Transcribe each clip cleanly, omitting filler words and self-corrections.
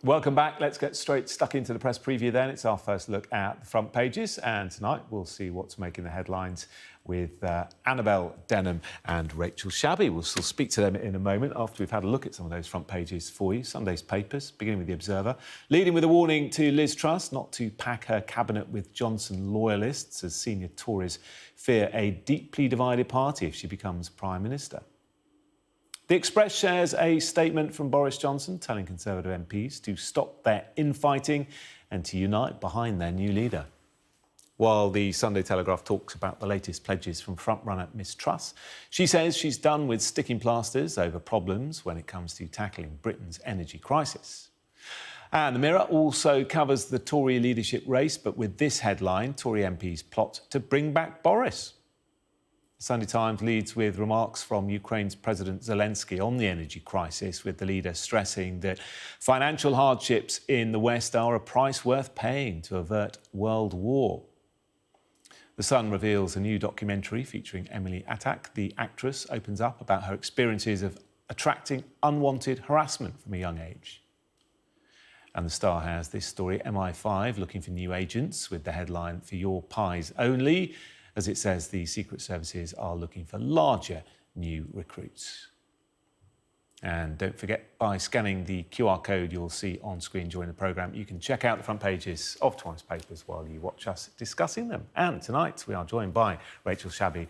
Welcome back. Let's get straight stuck into the press preview then. It's our first look at the front pages, and tonight we'll see what's making the headlines with Annabel Denham and Rachel Shabi. We'll still speak to them in a moment after we've had a look at some of those front pages for you. Sunday's papers, beginning with The Observer, leading with a warning to Liz Truss not to pack her cabinet with Johnson loyalists as senior Tories fear a deeply divided party if she becomes Prime Minister. The Express shares a statement from Boris Johnson telling Conservative MPs to stop their infighting and to unite behind their new leader. While the Sunday Telegraph talks about the latest pledges from frontrunner Miss Truss, she says she's done with sticking plasters over problems when it comes to tackling Britain's energy crisis. And the Mirror also covers the Tory leadership race, but with this headline, Tory MPs plot to bring back Boris. The Sunday Times leads with remarks from Ukraine's President Zelensky on the energy crisis, with the leader stressing that financial hardships in the West are a price worth paying to avert world war. The Sun reveals a new documentary featuring Emily Attak. The actress opens up about her experiences of attracting unwanted harassment from a young age. And the Star has this story, MI5 looking for new agents, with the headline, "For your pies only," as it says the Secret Services are looking for larger new recruits. And don't forget, by scanning the QR code you'll see on screen during the programme, you can check out the front pages of tomorrow's papers while you watch us discussing them. And tonight we are joined by Rachel Shabi,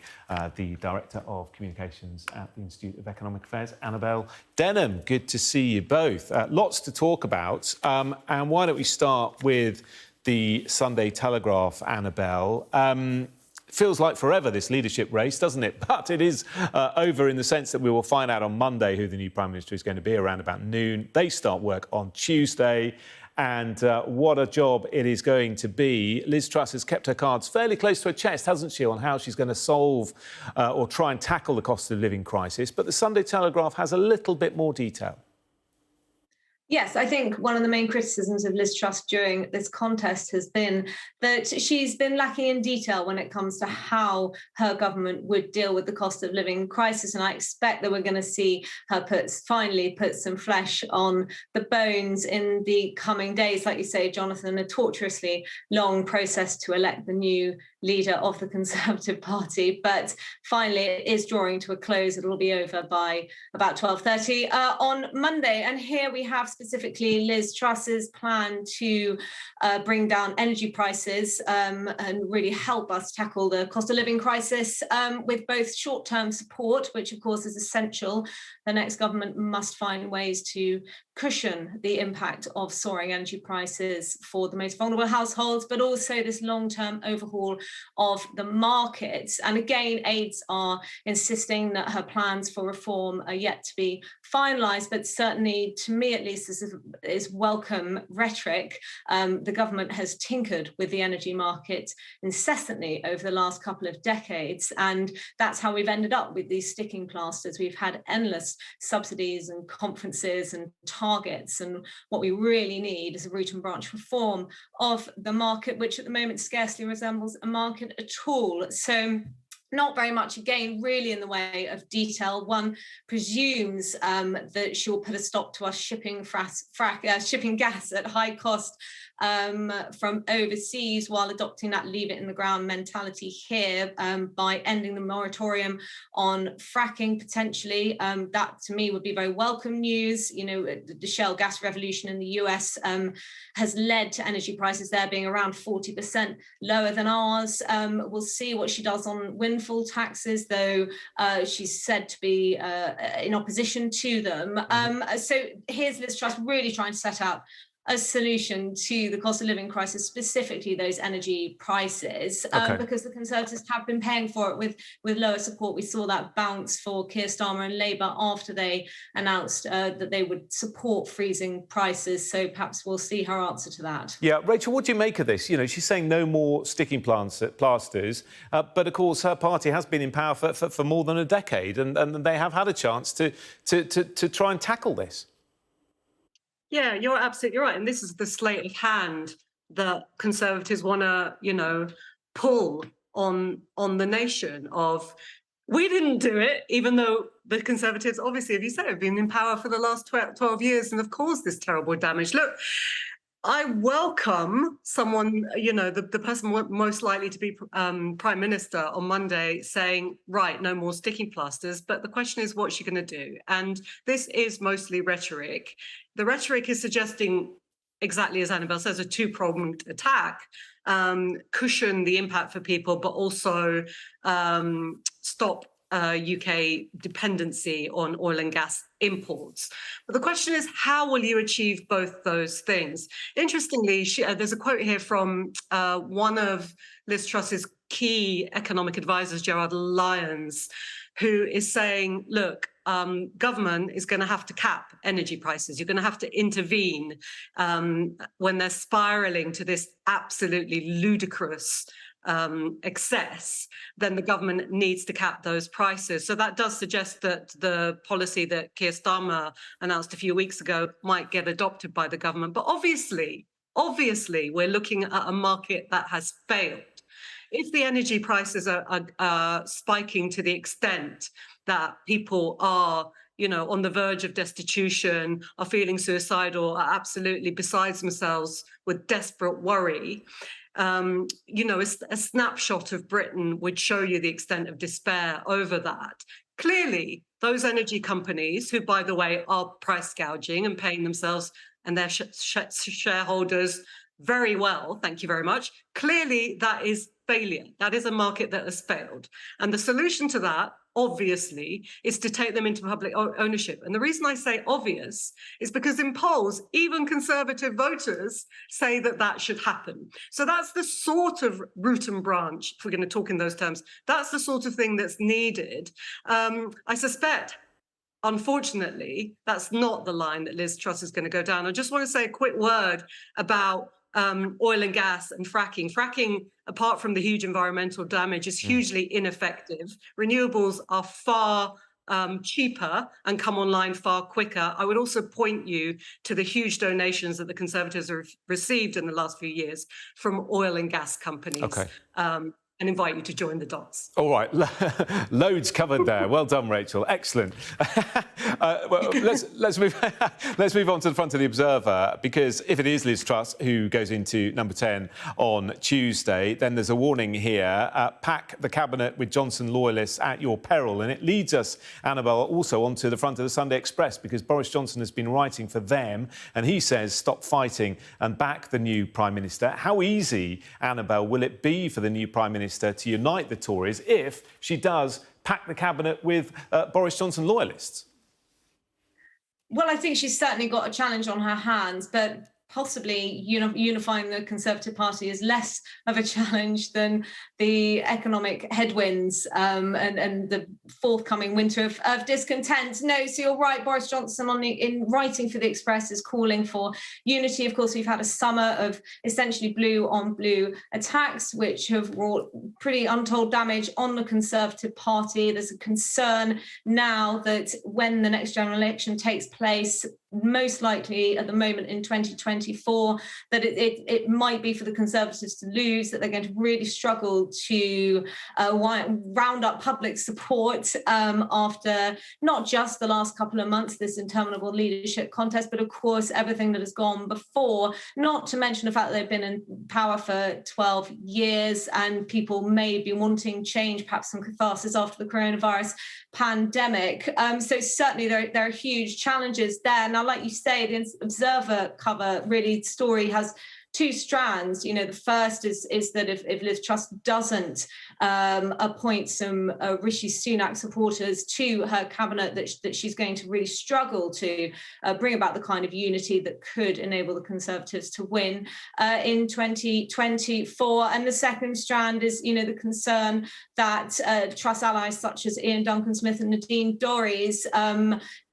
the Director of Communications at the Institute of Economic Affairs, Annabel Denham. Good to see you both. Lots to talk about. And why don't we start with the Sunday Telegraph, Annabel? Feels like forever, this leadership race, doesn't it? But it is over in the sense that we will find out on Monday who the new Prime Minister is going to be around about noon. They start work on Tuesday, and what a job it is going to be. Liz Truss has kept her cards fairly close to her chest, hasn't she, on how she's going to solve or try and tackle the cost of living crisis. But the Sunday Telegraph has a little bit more detail. Yes, I think one of the main criticisms of Liz Truss during this contest has been that she's been lacking in detail when it comes to how her government would deal with the cost of living crisis. And I expect that we're going to see her finally put some flesh on the bones in the coming days. Like you say, Jonathan, a tortuously long process to elect the new leader of the Conservative Party. But finally, it is drawing to a close. It'll be over by about 12:30 on Monday. And here we have specifically Liz Truss's plan to bring down energy prices and really help us tackle the cost of living crisis with both short-term support, which of course is essential. The next government must find ways to cushion the impact of soaring energy prices for the most vulnerable households, but also this long-term overhaul of the markets. And again, aides are insisting that her plans for reform are yet to be finalised, but certainly, to me at least, this is welcome rhetoric. The government has tinkered with the energy market incessantly over the last couple of decades, and that's how we've ended up with these sticking plasters. We've had endless subsidies and conferences and targets, and what we really need is a root and branch reform of the market, which at the moment scarcely resembles a market at all. So not very much, again, really in the way of detail. One presumes that she'll put a stop to us shipping gas at high cost from overseas, while adopting that leave it in the ground mentality here by ending the moratorium on fracking potentially. That to me would be very welcome news. You know, the shale gas revolution in the US has led to energy prices there being around 40% lower than ours. We'll see what she does on windfall taxes, though she's said to be in opposition to them. So here's Liz Truss really trying to set out a solution to the cost of living crisis, specifically those energy prices, because the Conservatives have been paying for it with lower support. We saw that bounce for Keir Starmer and Labour after they announced that they would support freezing prices. So perhaps we'll see her answer to that. Yeah, Rachel, what do you make of this? You know, she's saying no more sticking plasters, but of course her party has been in power for more than a decade, and they have had a chance to try and tackle this. Yeah, you're absolutely right. And this is the sleight of hand that Conservatives want to, pull on the nation of We didn't do it, even though the Conservatives, obviously, as you said, have been in power for the last 12 years and have caused this terrible damage. Look, I welcome someone, the person most likely to be Prime Minister on Monday saying, right, no more sticking plasters. But the question is, what's she going to do? And this is mostly rhetoric. The rhetoric is suggesting, exactly as Annabel says, a two-pronged attack, cushion the impact for people, but also stop UK dependency on oil and gas imports. But the question is, how will you achieve both those things? Interestingly, there's a quote here from one of Liz Truss's key economic advisors, Gerard Lyons, who is saying, look, government is going to have to cap energy prices. You're going to have to intervene when they're spiraling to this absolutely ludicrous excess, then the government needs to cap those prices. So that does suggest that the policy that Keir Starmer announced a few weeks ago might get adopted by the government. But obviously, we're looking at a market that has failed. If the energy prices are spiking to the extent that people are on the verge of destitution, are feeling suicidal, are absolutely besides themselves with desperate worry, a snapshot of Britain would show you the extent of despair over that. Clearly, those energy companies, who, by the way, are price gouging and paying themselves and their shareholders very well, thank you very much, clearly that is failure. That is a market that has failed. And the solution to that, obviously, is to take them into public ownership. And the reason I say obvious is because in polls, even Conservative voters say that that should happen. So that's the sort of root and branch, if we're going to talk in those terms, that's the sort of thing that's needed. I suspect, unfortunately, that's not the line that Liz Truss is going to go down. I just want to say a quick word about oil and gas and fracking. Fracking, apart from the huge environmental damage, is hugely ineffective. Renewables are far cheaper and come online far quicker. I would also point you to the huge donations that the Conservatives have received in the last few years from oil and gas companies. Okay. And invite you to join the dots. All right, loads covered there. Well done, Rachel. Excellent. Well, let's move on to the front of the Observer, because if it is Liz Truss who goes into number 10 on Tuesday, then there's a warning here: pack the cabinet with Johnson loyalists at your peril. And it leads us, Annabel, also onto the front of the Sunday Express, because Boris Johnson has been writing for them, and he says stop fighting and back the new Prime Minister. How easy, Annabel, will it be for the new Prime Minister to unite the Tories if she does pack the cabinet with Boris Johnson loyalists? Well, I think she's certainly got a challenge on her hands, but possibly unifying the Conservative Party is less of a challenge than the economic headwinds and the forthcoming winter of discontent. No, so you're right. Boris Johnson, in writing for the Express, is calling for unity. Of course, we've had a summer of essentially blue on blue attacks, which have wrought pretty untold damage on the Conservative Party. There's a concern now that when the next general election takes place, most likely at the moment in 2024, that it might be for the Conservatives to lose, that they're going to really struggle to round up public support after not just the last couple of months, this interminable leadership contest, but of course everything that has gone before, not to mention the fact that they've been in power for 12 years and people may be wanting change, perhaps some catharsis after the coronavirus pandemic. So certainly there are huge challenges there. Now, like you say, the Observer cover really story has two strands. The first is that if Liz Truss doesn't appoint some Rishi Sunak supporters to her cabinet, that she's going to really struggle to bring about the kind of unity that could enable the Conservatives to win in 2024. And the second strand is, the concern that Truss allies such as Ian Duncan-Smith and Nadine Dorries,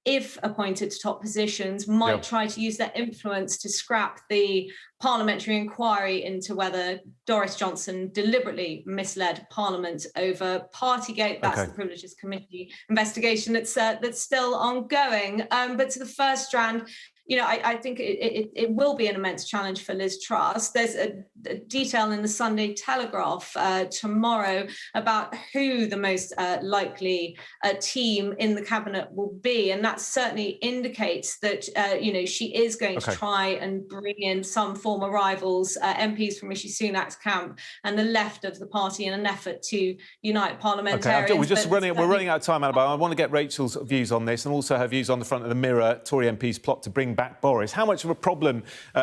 if appointed to top positions, might try to use their influence to scrap the parliamentary inquiry into whether Boris Johnson deliberately misled Parliament over Partygate. That's the Privileges Committee investigation that's still ongoing. But to the first strand, I think it will be an immense challenge for Liz Truss. There's detail in the Sunday Telegraph tomorrow about who the most likely team in the cabinet will be, and that certainly indicates that she is going to try and bring in some former rivals, MPs from Rishi Sunak's camp and the left of the party, in an effort to unite parliamentarians. Okay, we're running out of time, Annabel. I want to get Rachel's views on this and also her views on the front of the Mirror, Tory MP's plot to bring back Boris. How much of a problem,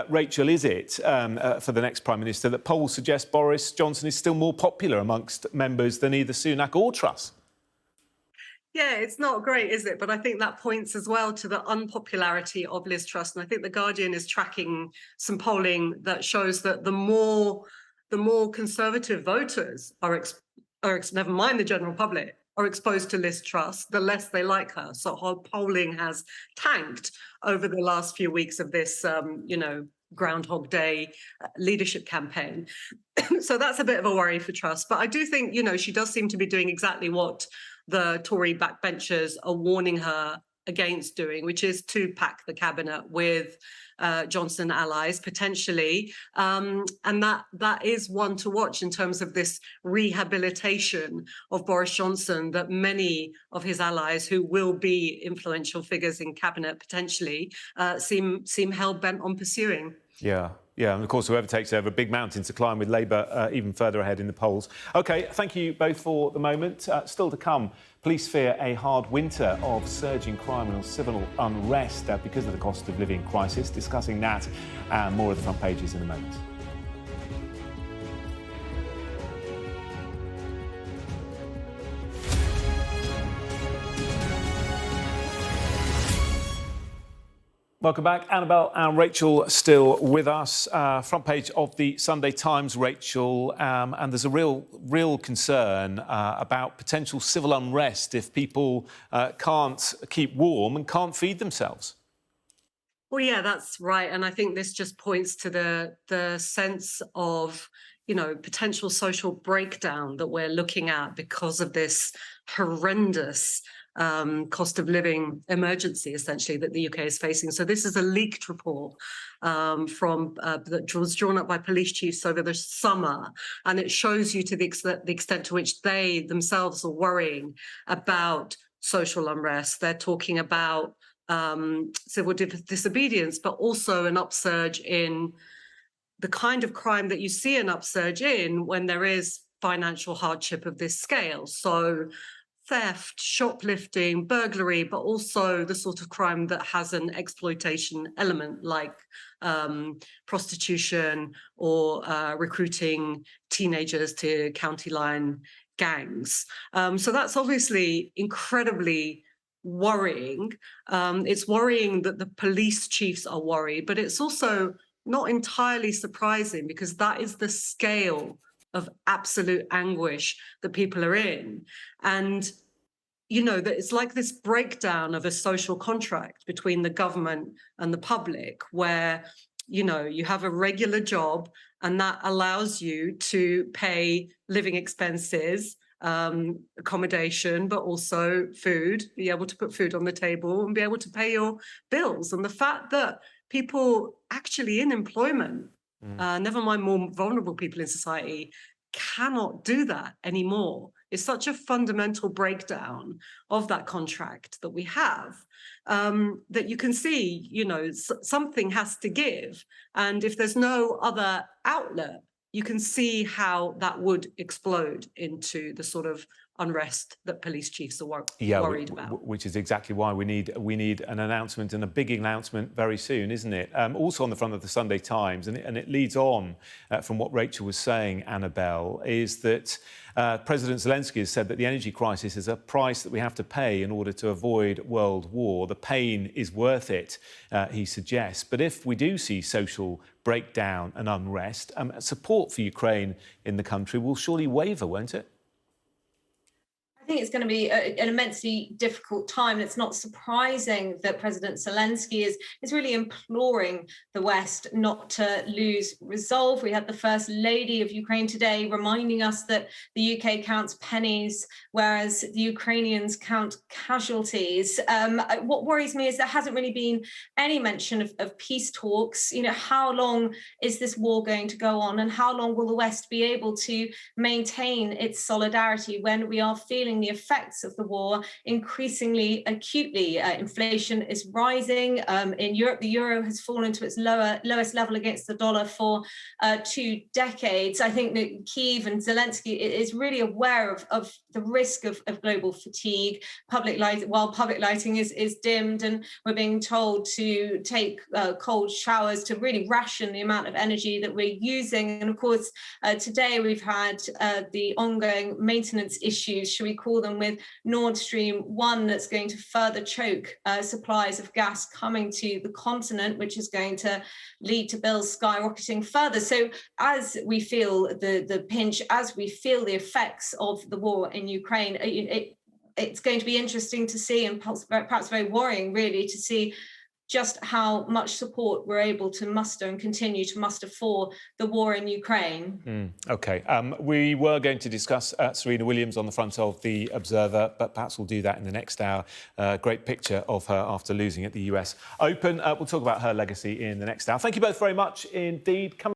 Rachel, is it for the next Prime Minister that polls suggest Boris Johnson is still more popular amongst members than either Sunak or Truss? Yeah, it's not great, is it? But I think that points as well to the unpopularity of Liz Truss. And I think The Guardian is tracking some polling that shows that the more Conservative voters are never mind the general public, are exposed to Liz Truss, the less they like her. So her polling has tanked over the last few weeks of this, Groundhog Day leadership campaign. So that's a bit of a worry for Truss. But I do think, she does seem to be doing exactly what the Tory backbenchers are warning her against doing, which is to pack the cabinet with Johnson allies potentially, and that is one to watch in terms of this rehabilitation of Boris Johnson that many of his allies, who will be influential figures in cabinet potentially, seem hell bent on pursuing. Yeah, and of course, whoever takes over, a big mountain to climb with Labour even further ahead in the polls. OK, thank you both for the moment. Still to come, police fear a hard winter of surging crime and civil unrest because of the cost of living crisis. Discussing that and more of the front pages in a moment. Welcome back. Annabel and Rachel still with us. Front page of the Sunday Times, Rachel, and there's a real concern about potential civil unrest if people can't keep warm and can't feed themselves. Well, yeah, that's right. And I think this just points to the sense of, potential social breakdown that we're looking at because of this horrendous cost of living emergency, essentially, that the UK is facing. So this is a leaked report that was drawn up by police chiefs over the summer, and it shows you to the extent to which they themselves are worrying about social unrest. They're talking about civil disobedience, but also an upsurge in the kind of crime that you see an upsurge in when there is financial hardship of this scale. So theft, shoplifting, burglary, but also the sort of crime that has an exploitation element, like prostitution or recruiting teenagers to county line gangs. So that's obviously incredibly worrying. It's worrying that the police chiefs are worried, but it's also not entirely surprising because that is the scale of absolute anguish that people are in. And, that it's like this breakdown of a social contract between the government and the public, where, you have a regular job and that allows you to pay living expenses, accommodation, but also food, be able to put food on the table and be able to pay your bills. And the fact that people actually in employment, never mind more vulnerable people in society, cannot do that anymore. It's such a fundamental breakdown of that contract that we have, that you can see, something has to give. And if there's no other outlet, you can see how that would explode into the sort of unrest that police chiefs are worried about. Which is exactly why we need an announcement, and a big announcement very soon, isn't it? Also on the front of the Sunday Times, and it leads on from what Rachel was saying, Annabel, is that President Zelensky has said that the energy crisis is a price that we have to pay in order to avoid world war. The pain is worth it, he suggests. But if we do see social breakdown and unrest, support for Ukraine in the country will surely waver, won't it? think it's going to be an immensely difficult time. It's not surprising that President Zelensky is really imploring the West not to lose resolve. We had the First Lady of Ukraine today reminding us that the UK counts pennies, whereas the Ukrainians count casualties. What worries me is there hasn't really been any mention of peace talks. You know, how long is this war going to go on, and how long will the West be able to maintain its solidarity when we are feeling the effects of the war increasingly acutely? Inflation is rising. In Europe, the euro has fallen to its lowest level against the dollar for 2 decades. I think that Kyiv and Zelensky is really aware of the risk of global fatigue. While public lighting is dimmed, and we're being told to take cold showers to really ration the amount of energy that we're using. And of course, today we've had the ongoing maintenance issues, should we call them, with Nord Stream 1, that's going to further choke supplies of gas coming to the continent, which is going to lead to bills skyrocketing further. So as we feel the pinch, as we feel the effects of the war in Ukraine, it's going to be interesting to see, and perhaps very worrying really, to see just how much support we're able to muster and continue to muster for the war in Ukraine. OK. We were going to discuss Serena Williams on the front of The Observer, but perhaps we'll do that in the next hour. Great picture of her after losing at the US Open. We'll talk about her legacy in the next hour. Thank you both very much indeed.